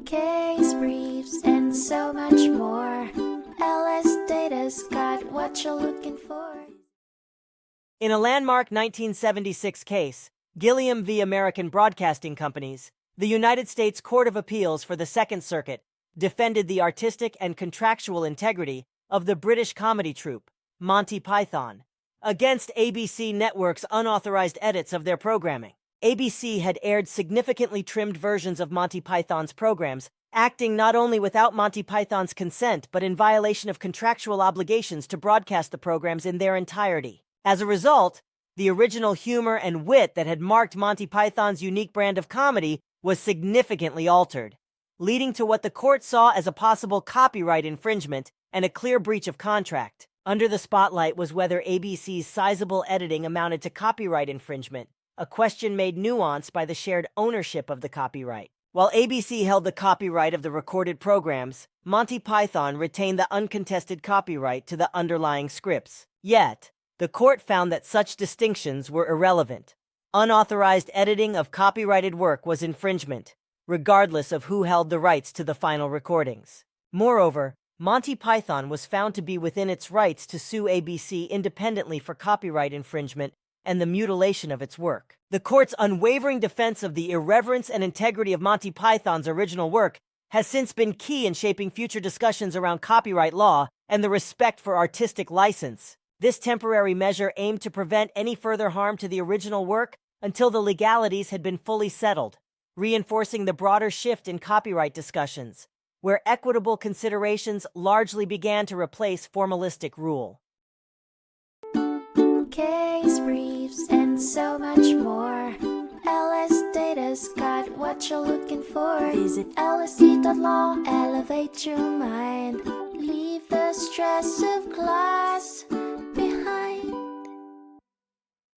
case briefs, and so much more. LSData's got what you're looking for. In a landmark 1976 case, Gilliam v. American Broadcasting Companies, the United States Court of Appeals for the Second Circuit defended the artistic and contractual integrity of the British comedy troupe, Monty Python, against ABC Network's unauthorized edits of their programming. ABC had aired significantly trimmed versions of Monty Python's programs, acting not only without Monty Python's consent but in violation of contractual obligations to broadcast the programs in their entirety. As a result, the original humor and wit that had marked Monty Python's unique brand of comedy was significantly altered, leading to what the court saw as a possible copyright infringement and a clear breach of contract. Under the spotlight was whether ABC's sizable editing amounted to copyright infringement, a question made nuanced by the shared ownership of the copyright. While ABC held the copyright of the recorded programs, Monty Python retained the uncontested copyright to the underlying scripts. Yet, the court found that such distinctions were irrelevant. Unauthorized editing of copyrighted work was infringement, regardless of who held the rights to the final recordings. Moreover, Monty Python was found to be within its rights to sue ABC independently for copyright infringement and the mutilation of its work. The court's unwavering defense of the irreverence and integrity of Monty Python's original work has since been key in shaping future discussions around copyright law and the respect for artistic license. This temporary measure aimed to prevent any further harm to the original work until the legalities had been fully settled, reinforcing the broader shift in copyright discussions, where equitable considerations largely began to replace formalistic rule. Case briefs, and so much more. LSData's got what you're looking for. Visit lsd.law, elevate your mind. Leave the stress of class